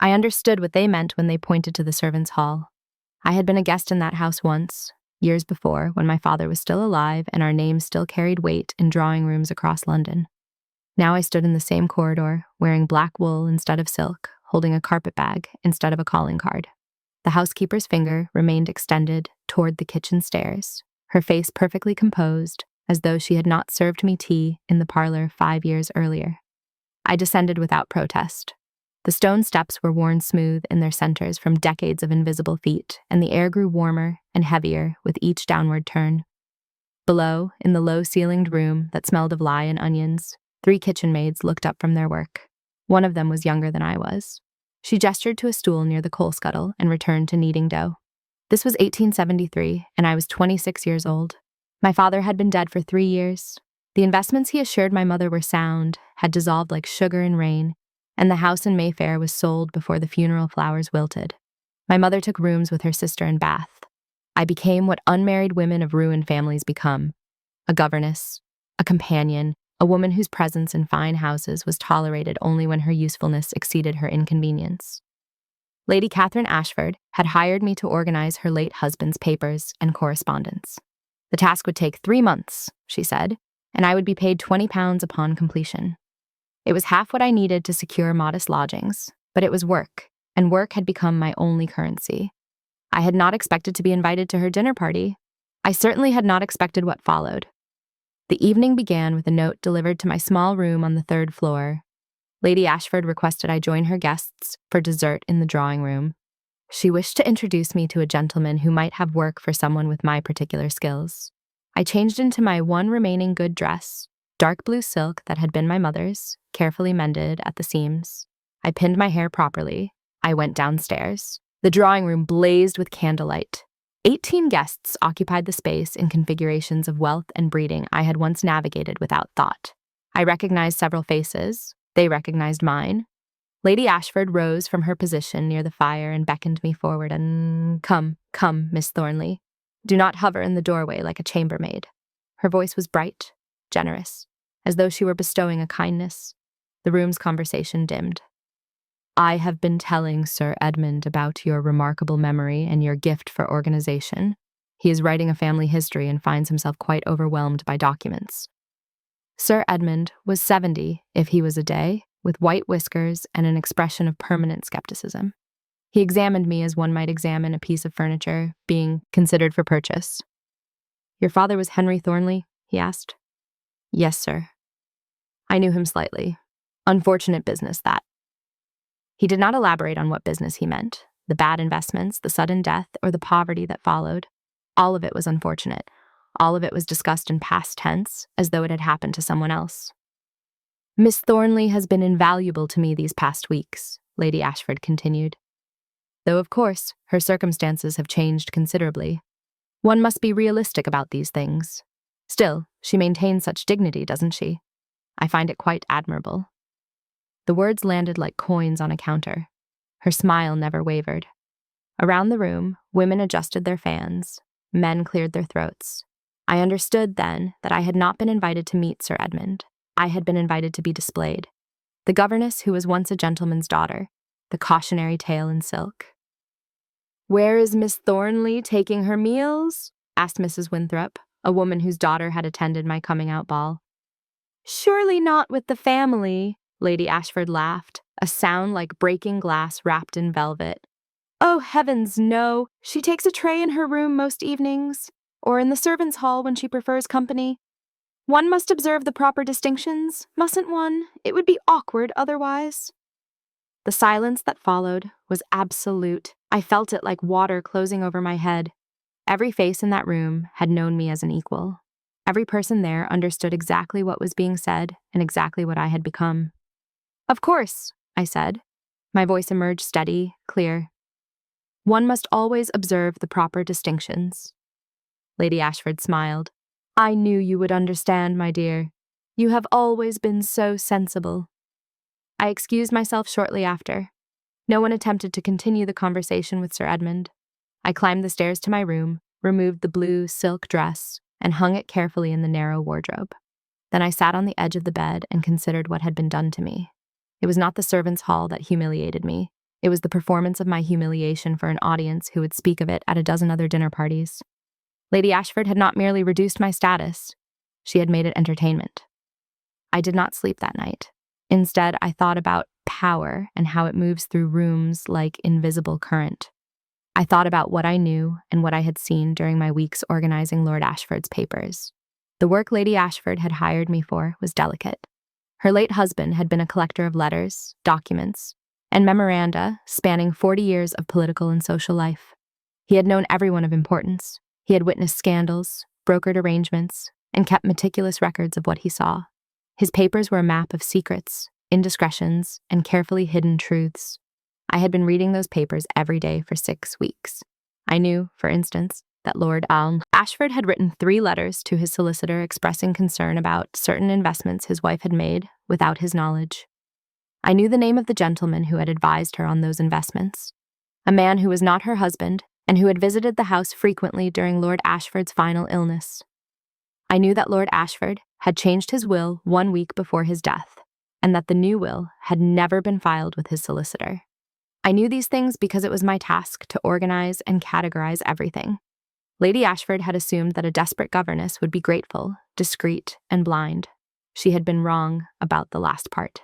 I understood what they meant when they pointed to the servants' hall. I had been a guest in that house once, years before, when my father was still alive and our names still carried weight in drawing rooms across London. Now I stood in the same corridor, wearing black wool instead of silk, holding a carpetbag instead of a calling card. The housekeeper's finger remained extended toward the kitchen stairs, her face perfectly composed, as though she had not served me tea in the parlor 5 years earlier. I descended without protest. The stone steps were worn smooth in their centers from decades of invisible feet, and the air grew warmer and heavier with each downward turn. Below, in the low-ceilinged room that smelled of lye and onions, 3 kitchen maids looked up from their work. One of them was younger than I was. She gestured to a stool near the coal scuttle and returned to kneading dough. This was 1873, and I was 26 years old. My father had been dead for 3 years. The investments he assured my mother were sound had dissolved like sugar in rain, and the house in Mayfair was sold before the funeral flowers wilted. My mother took rooms with her sister in Bath. I became what unmarried women of ruined families become: a governess, a companion, a woman whose presence in fine houses was tolerated only when her usefulness exceeded her inconvenience. Lady Catherine Ashford had hired me to organize her late husband's papers and correspondence. The task would take 3 months, she said, and I would be paid £20 upon completion. It was half what I needed to secure modest lodgings, but it was work, and work had become my only currency. I had not expected to be invited to her dinner party. I certainly had not expected what followed. The evening began with a note delivered to my small room on the 3rd floor. Lady Ashford requested I join her guests for dessert in the drawing room. She wished to introduce me to a gentleman who might have work for someone with my particular skills. I changed into my one remaining good dress, dark blue silk that had been my mother's, carefully mended at the seams. I pinned my hair properly. I went downstairs. The drawing room blazed with candlelight. 18 guests occupied the space in configurations of wealth and breeding I had once navigated without thought. I recognized several faces. They recognized mine. Lady Ashford rose from her position near the fire and beckoned me forward and, "Come, come, Miss Thornley. Do not hover in the doorway like a chambermaid." Her voice was bright, generous, as though she were bestowing a kindness. The room's conversation dimmed. "I have been telling Sir Edmund about your remarkable memory and your gift for organization. He is writing a family history and finds himself quite overwhelmed by documents." Sir Edmund was 70, if he was a day, with white whiskers and an expression of permanent skepticism. He examined me as one might examine a piece of furniture being considered for purchase. "Your father was Henry Thornley?" he asked. "Yes, sir." I knew him slightly. Unfortunate business, that. He did not elaborate on what business he meant: the bad investments, the sudden death, or the poverty that followed. All of it was unfortunate. All of it was discussed in past tense, as though it had happened to someone else. "Miss Thornley has been invaluable to me these past weeks," Lady Ashford continued. "Though, of course, her circumstances have changed considerably. One must be realistic about these things. Still, she maintains such dignity, doesn't she? I find it quite admirable." The words landed like coins on a counter. Her smile never wavered. Around the room, women adjusted their fans. Men cleared their throats. I understood then that I had not been invited to meet Sir Edmund. I had been invited to be displayed. The governess who was once a gentleman's daughter, the cautionary tale in silk. "Where is Miss Thornley taking her meals?" asked Mrs. Winthrop, a woman whose daughter had attended my coming-out ball. "Surely not with the family," Lady Ashford laughed, a sound like breaking glass wrapped in velvet. "Oh, heavens, no. She takes a tray in her room most evenings, or in the servants' hall when she prefers company. One must observe the proper distinctions, mustn't one? It would be awkward otherwise." The silence that followed was absolute. I felt it like water closing over my head. Every face in that room had known me as an equal. Every person there understood exactly what was being said and exactly what I had become. "Of course," I said. My voice emerged steady, clear. "One must always observe the proper distinctions." Lady Ashford smiled. "I knew you would understand, my dear. You have always been so sensible." I excused myself shortly after. No one attempted to continue the conversation with Sir Edmund. I climbed the stairs to my room, removed the blue silk dress, and hung it carefully in the narrow wardrobe. Then I sat on the edge of the bed and considered what had been done to me. It was not the servants' hall that humiliated me. It was the performance of my humiliation for an audience who would speak of it at a dozen other dinner parties. Lady Ashford had not merely reduced my status, she had made it entertainment. I did not sleep that night. Instead, I thought about power and how it moves through rooms like invisible current. I thought about what I knew and what I had seen during my weeks organizing Lord Ashford's papers. The work Lady Ashford had hired me for was delicate. Her late husband had been a collector of letters, documents, and memoranda spanning 40 years of political and social life. He had known everyone of importance. He had witnessed scandals, brokered arrangements, and kept meticulous records of what he saw. His papers were a map of secrets, indiscretions, and carefully hidden truths. I had been reading those papers every day for 6 weeks. I knew, for instance, that Lord Ashford had written 3 letters to his solicitor expressing concern about certain investments his wife had made without his knowledge. I knew the name of the gentleman who had advised her on those investments, a man who was not her husband and who had visited the house frequently during Lord Ashford's final illness. I knew that Lord Ashford had changed his will 1 week before his death, and that the new will had never been filed with his solicitor. I knew these things because it was my task to organize and categorize everything. Lady Ashford had assumed that a desperate governess would be grateful, discreet, and blind. She had been wrong about the last part.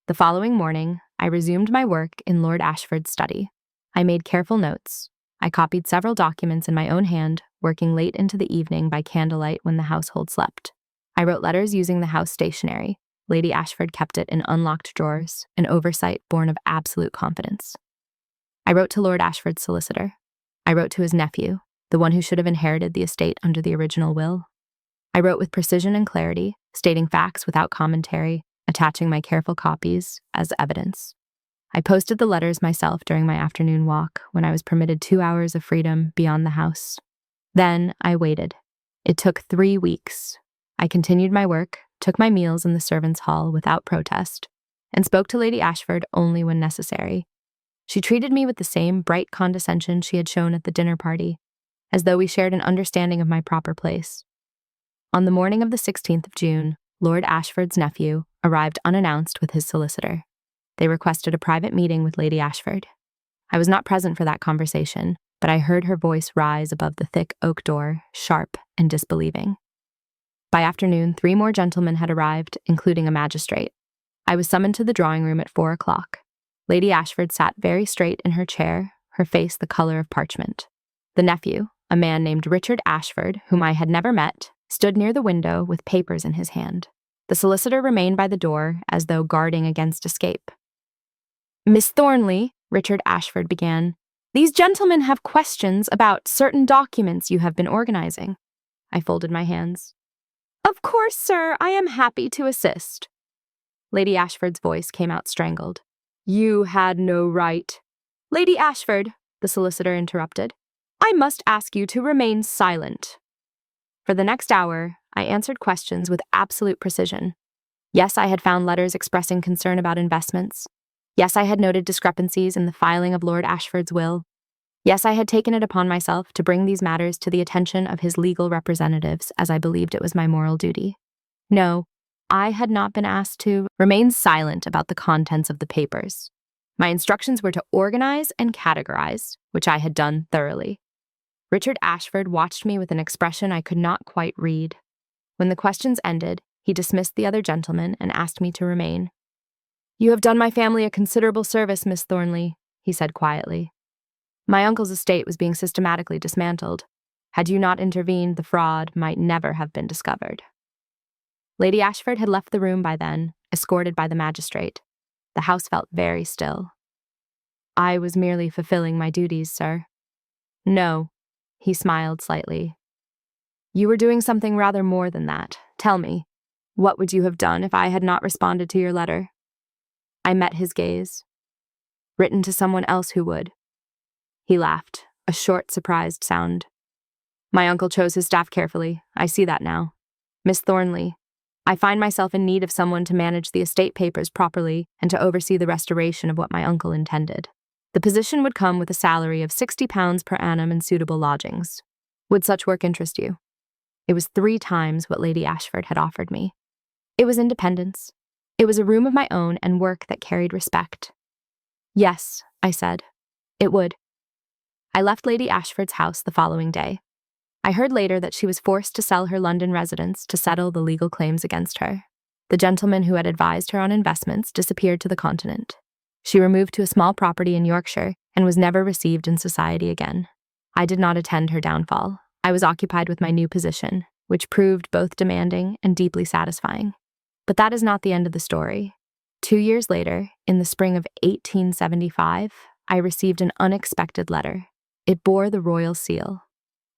The following morning, I resumed my work in Lord Ashford's study. I made careful notes. I copied several documents in my own hand, working late into the evening by candlelight when the household slept. I wrote letters using the house stationery. Lady Ashford kept it in unlocked drawers, an oversight born of absolute confidence. I wrote to Lord Ashford's solicitor. I wrote to his nephew, the one who should have inherited the estate under the original will. I wrote with precision and clarity, stating facts without commentary, attaching my careful copies as evidence. I posted the letters myself during my afternoon walk when I was permitted 2 hours of freedom beyond the house. Then I waited. It took 3 weeks. I continued my work, took my meals in the servants' hall without protest, and spoke to Lady Ashford only when necessary. She treated me with the same bright condescension she had shown at the dinner party, as though we shared an understanding of my proper place. On the morning of the 16th of June, Lord Ashford's nephew arrived unannounced with his solicitor. They requested a private meeting with Lady Ashford. I was not present for that conversation, but I heard her voice rise above the thick oak door, sharp and disbelieving. By afternoon, 3 more gentlemen had arrived, including a magistrate. I was summoned to the drawing room at 4 o'clock. Lady Ashford sat very straight in her chair, her face the color of parchment. The nephew, a man named Richard Ashford, whom I had never met, stood near the window with papers in his hand. The solicitor remained by the door as though guarding against escape. "Miss Thornley," Richard Ashford began, "these gentlemen have questions about certain documents you have been organizing." I folded my hands. "Of course, sir, I am happy to assist." Lady Ashford's voice came out strangled. "You had no right." "Lady Ashford," the solicitor interrupted, "I must ask you to remain silent." For the next hour, I answered questions with absolute precision. Yes, I had found letters expressing concern about investments. Yes, I had noted discrepancies in the filing of Lord Ashford's will. Yes, I had taken it upon myself to bring these matters to the attention of his legal representatives, as I believed it was my moral duty. No, I had not been asked to remain silent about the contents of the papers. My instructions were to organize and categorize, which I had done thoroughly. Richard Ashford watched me with an expression I could not quite read. When the questions ended, he dismissed the other gentlemen and asked me to remain. "You have done my family a considerable service, Miss Thornley," he said quietly. "My uncle's estate was being systematically dismantled. Had you not intervened, the fraud might never have been discovered." Lady Ashford had left the room by then, escorted by the magistrate. The house felt very still. "I was merely fulfilling my duties, sir." "No," he smiled slightly. "You were doing something rather more than that. Tell me, what would you have done if I had not responded to your letter?" I met his gaze. "Written to someone else who would." He laughed, a short, surprised sound. "My uncle chose his staff carefully. I see that now. Miss Thornley, I find myself in need of someone to manage the estate papers properly and to oversee the restoration of what my uncle intended. The position would come with a salary of £60 per annum and suitable lodgings. Would such work interest you?" It was 3 times what Lady Ashford had offered me. It was independence. It was a room of my own and work that carried respect. "Yes," I said. It would. I left Lady Ashford's house the following day. I heard later that she was forced to sell her London residence to settle the legal claims against her. The gentleman who had advised her on investments disappeared to the continent. She removed to a small property in Yorkshire and was never received in society again. I did not attend her downfall. I was occupied with my new position, which proved both demanding and deeply satisfying. But that is not the end of the story. 2 years later, in the spring of 1875, I received an unexpected letter. It bore the royal seal.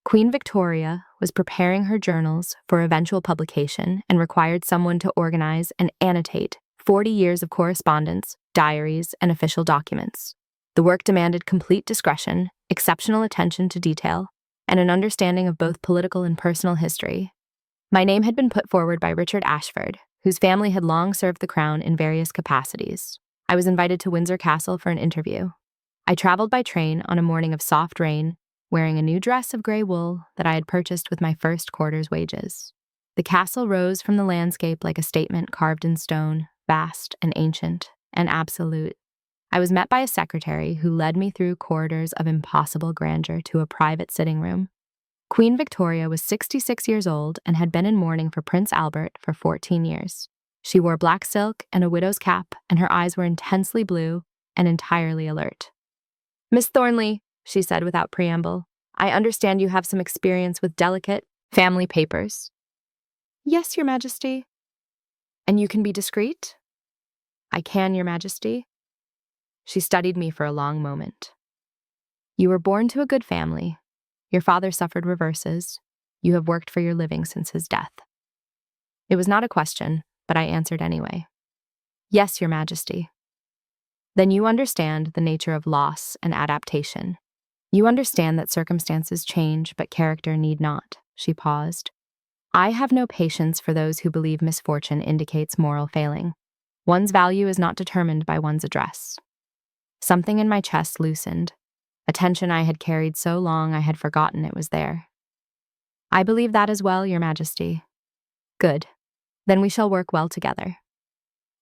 Queen Victoria was preparing her journals for eventual publication and required someone to organize and annotate 40 years of correspondence, diaries, and official documents. The work demanded complete discretion, exceptional attention to detail, and an understanding of both political and personal history. My name had been put forward by Richard Ashford, whose family had long served the crown in various capacities. I was invited to Windsor Castle for an interview. I traveled by train on a morning of soft rain, wearing a new dress of gray wool that I had purchased with my first quarter's wages. The castle rose from the landscape like a statement carved in stone, vast and ancient and absolute. I was met by a secretary who led me through corridors of impossible grandeur to a private sitting room. Queen Victoria was 66 years old and had been in mourning for Prince Albert for 14 years. She wore black silk and a widow's cap, and her eyes were intensely blue and entirely alert. "Miss Thornley," she said without preamble, "I understand you have some experience with delicate family papers." "Yes, Your Majesty." "And you can be discreet?" "I can, Your Majesty." She studied me for a long moment. "You were born to a good family. Your father suffered reverses. You have worked for your living since his death." It was not a question, but I answered anyway. "Yes, Your Majesty." "Then you understand the nature of loss and adaptation. You understand that circumstances change, but character need not." She paused. "I have no patience for those who believe misfortune indicates moral failing. One's value is not determined by one's address." Something in my chest loosened. A tension I had carried so long I had forgotten it was there. "I believe that as well, Your Majesty." "Good. Then we shall work well together."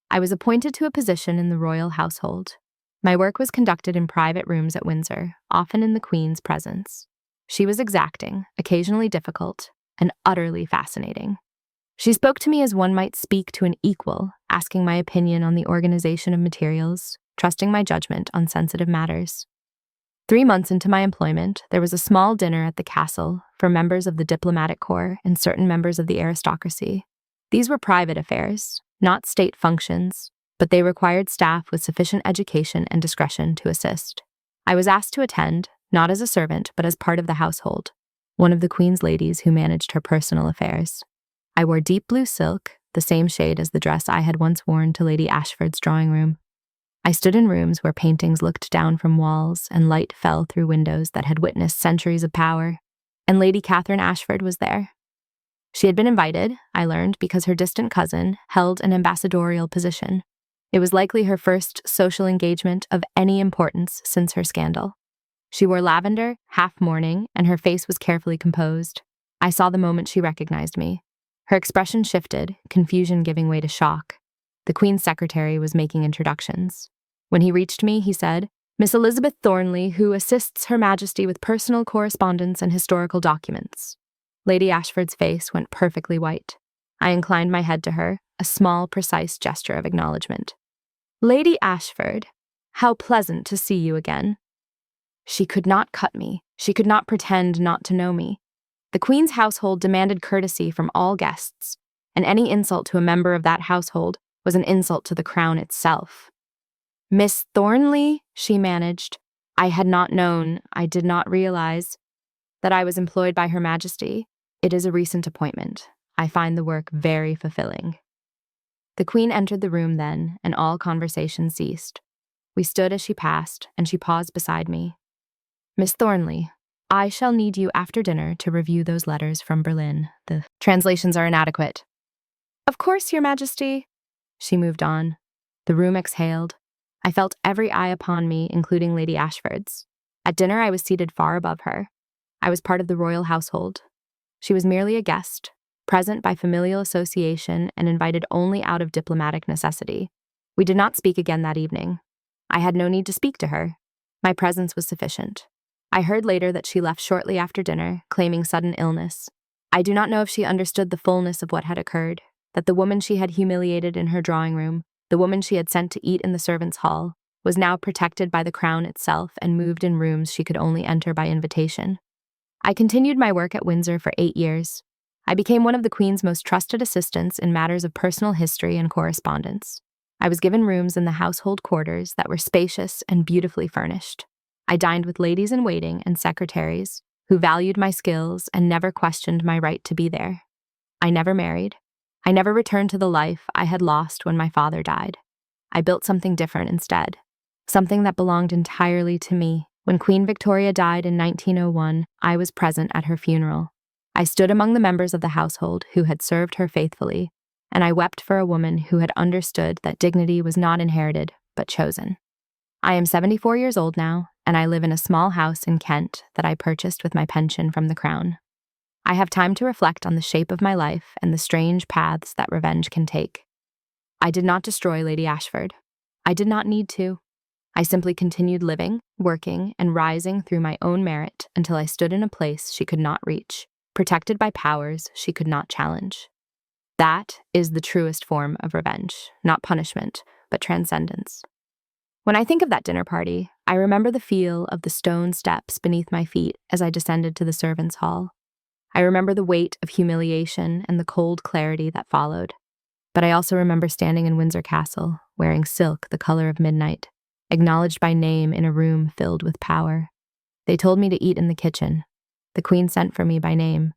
I was appointed to a position in the royal household. My work was conducted in private rooms at Windsor, often in the Queen's presence. She was exacting, occasionally difficult, and utterly fascinating. She spoke to me as one might speak to an equal, asking my opinion on the organization of materials, trusting my judgment on sensitive matters. 3 months into my employment, there was a small dinner at the castle for members of the diplomatic corps and certain members of the aristocracy. These were private affairs, not state functions, but they required staff with sufficient education and discretion to assist. I was asked to attend, not as a servant, but as part of the household, one of the Queen's ladies who managed her personal affairs. I wore deep blue silk, the same shade as the dress I had once worn to Lady Ashford's drawing room. I stood in rooms where paintings looked down from walls and light fell through windows that had witnessed centuries of power, and Lady Catherine Ashford was there. She had been invited, I learned, because her distant cousin held an ambassadorial position. It was likely her first social engagement of any importance since her scandal. She wore lavender, half mourning, and her face was carefully composed. I saw the moment she recognized me. Her expression shifted, confusion giving way to shock. The Queen's secretary was making introductions. When he reached me, he said, "Miss Elizabeth Thornley, who assists Her Majesty with personal correspondence and historical documents." Lady Ashford's face went perfectly white. I inclined my head to her, a small, precise gesture of acknowledgement. "Lady Ashford, how pleasant to see you again." She could not cut me. She could not pretend not to know me. The Queen's household demanded courtesy from all guests, and any insult to a member of that household was an insult to the crown itself. "Miss Thornley," she managed. "I had not known, I did not realize that I was employed by Her Majesty. It is a recent appointment. I find the work very fulfilling." The Queen entered the room then, and all conversation ceased. We stood as she passed, and she paused beside me. "Miss Thornley, I shall need you after dinner to review those letters from Berlin. The translations are inadequate." "Of course, Your Majesty." She moved on. The room exhaled. I felt every eye upon me, including Lady Ashford's. At dinner, I was seated far above her. I was part of the royal household. She was merely a guest, present by familial association and invited only out of diplomatic necessity. We did not speak again that evening. I had no need to speak to her. My presence was sufficient. I heard later that she left shortly after dinner, claiming sudden illness. I do not know if she understood the fullness of what had occurred, that the woman she had humiliated in her drawing room, the woman she had sent to eat in the servants' hall, was now protected by the crown itself and moved in rooms she could only enter by invitation. I continued my work at Windsor for 8 years. I became one of the Queen's most trusted assistants in matters of personal history and correspondence. I was given rooms in the household quarters that were spacious and beautifully furnished. I dined with ladies-in-waiting and secretaries who valued my skills and never questioned my right to be there. I never married. I never returned to the life I had lost when my father died. I built something different instead, something that belonged entirely to me. When Queen Victoria died in 1901, I was present at her funeral. I stood among the members of the household who had served her faithfully, and I wept for a woman who had understood that dignity was not inherited, but chosen. I am 74 years old now, and I live in a small house in Kent that I purchased with my pension from the Crown. I have time to reflect on the shape of my life and the strange paths that revenge can take. I did not destroy Lady Ashford. I did not need to. I simply continued living, working, and rising through my own merit until I stood in a place she could not reach, protected by powers she could not challenge. That is the truest form of revenge, not punishment, but transcendence. When I think of that dinner party, I remember the feel of the stone steps beneath my feet as I descended to the servants' hall. I remember the weight of humiliation and the cold clarity that followed. But I also remember standing in Windsor Castle, wearing silk the color of midnight, acknowledged by name in a room filled with power. They told me to eat in the kitchen. The Queen sent for me by name.